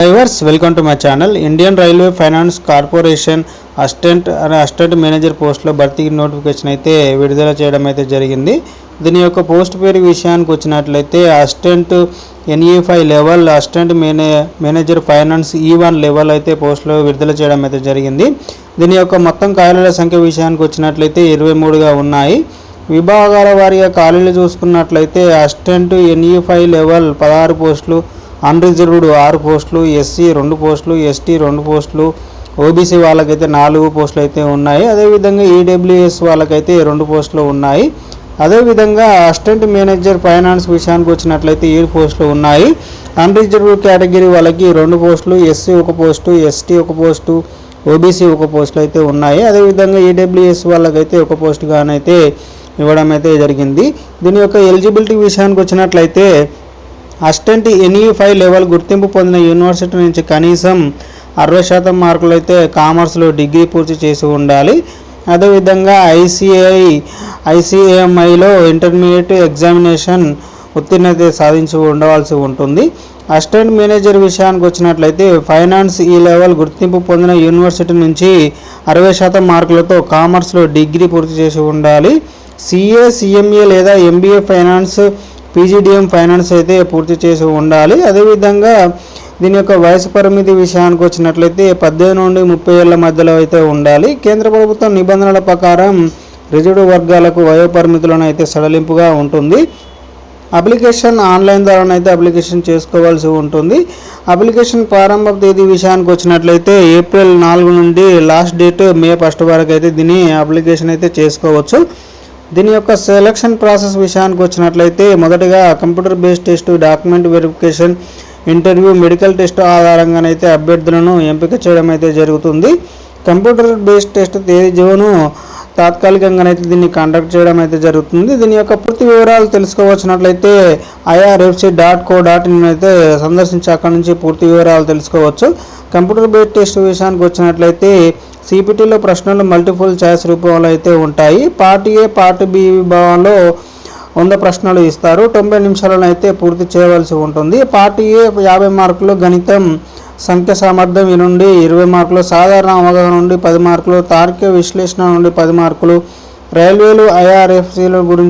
Drivers welcome to my channel. Indian railway finance corporation assistant manager పోస్టులో భర్తీకి notification అయితే విడుదల చేయడం అయితే జరిగింది. దీని యొక్క పోస్ట్ పేరు విషయానికి వచ్చినట్లయితే assistant NE5 level assistant manager finance E1 level అయితే పోస్టులో విడుదల చేయడం అయితే జరిగింది. దీని యొక్క మొత్తం ఖాళీల సంఖ్య విషయానికి వచ్చినట్లయితే 23గా ఉన్నాయి. విభాగాల వారీగా ఖాళీలు చూసుకున్నట్లయితే అసిస్టెంట్ NE5 లెవెల్ 16 పోస్టులు, అన్రిజర్వ్డ్ 6 పోస్టులు, SC 2 పోస్టులు, ST 2 పోస్టులు, OBC వాళ్ళకైతే 4 పోస్టులు అయితే ఉన్నాయి. అదేవిధంగా EWS వాళ్ళకైతే 2 పోస్టులు ఉన్నాయి. అదేవిధంగా అసిస్టెంట్ మేనేజర్ ఫైనాన్స్ విషయానికి వచ్చినట్లయితే 7 పోస్టులు ఉన్నాయి. అన్రిజర్వ్డ్ కేటగిరీ వాళ్ళకి 2 పోస్టులు, SC 1 post, ST 1 post, OBC 1 పోస్టులు అయితే ఉన్నాయి. అదేవిధంగా EWS వాళ్ళకైతే 1 పోస్టుగానైతే ఇవ్వడం అయితే జరిగింది. దీని యొక్క ఎలిజిబిలిటీ విషయానికి వచ్చినట్లయితే అసిస్టెంట్ NE5 లెవెల్ గుర్తింపు పొందిన యూనివర్సిటీ నుంచి కనీసం 60% మార్కులు అయితే కామర్స్లో డిగ్రీ పూర్తి చేసి ఉండాలి. అదేవిధంగా ICAMIలో ఇంటర్మీడియట్ ఎగ్జామినేషన్ ఉత్తీర్ణత సాధించి ఉండవలసి ఉంటుంది. అసిస్టెంట్ మేనేజర్ విషయానికి వచ్చినట్లయితే ఫైనాన్స్ ఈ లెవెల్ గుర్తింపు పొందిన యూనివర్సిటీ నుంచి 60% మార్కులతో కామర్స్లో డిగ్రీ పూర్తి చేసి ఉండాలి. CA, CMA లేదా MBA ఫైనాన్స్, PGDM ఫైనాన్స్ అయితే పూర్తి చేసి ఉండాలి. అదేవిధంగా దీని యొక్క వయసు పరిమితి విషయానికి వచ్చినట్లయితే 18 నుండి 30 ఏళ్ల మధ్యలో అయితే ఉండాలి. కేంద్ర ప్రభుత్వం నిబంధనల ప్రకారం రిజర్వ్డ్ వర్గాలకు వయో పరిమితులను అయితే సడలింపుగా ఉంటుంది. అప్లికేషన్ ఆన్లైన్ ద్వారానైతే అప్లికేషన్ చేసుకోవాల్సి ఉంటుంది. అప్లికేషన్ ప్రారంభ తేదీ విషయానికి వచ్చినట్లయితే ఏప్రిల్ 4 నుండి లాస్ట్ డేట్ మే 1 వరకు అయితే దీని అప్లికేషన్ అయితే చేసుకోవచ్చు. దీని యొక్క సెలక్షన్ ప్రాసెస్ విషయానికి వచ్చినట్లయితే మొదటగా computer based test, document verification, interview, medical test ఆధారంగానైతే అభ్యర్థులను ఎంపిక చేయడం అయితే జరుగుతుంది. కంప్యూటర్ బేస్డ్ టెస్ట్ తేదీ జూను తాత్కాలికంగానైతే దీన్ని కండక్ట్ చేయడం అయితే జరుగుతుంది. దీని యొక్క పూర్తి వివరాలు తెలుసుకోవచ్చినట్లయితే irfc.co.in అయితే సందర్శించి అక్కడ నుంచి పూర్తి వివరాలు తెలుసుకోవచ్చు. కంప్యూటర్ బేస్డ్ టెస్ట్ విషయానికి వచ్చినట్లయితే CPTలో ప్రశ్నలు మల్టిపుల్ చాయిస్ రూపంలో అయితే ఉంటాయి. పార్ట్ A, పార్ట్ B విభాగంలో 100 ప్రశ్నలు ఇస్తారు. 90 నిమిషాలను అయితే పూర్తి చేయవలసి ఉంటుంది. పార్ట్ A 50 మార్కులు, గణితం, సంఖ్య సామర్థ్యం నుండి 20 మార్కులు, సాధారణ అవగాహన నుండి 10 మార్కులు, తార్కిక విశ్లేషణ నుండి 10 మార్కులు, రైల్వేలు IRFCల గురించి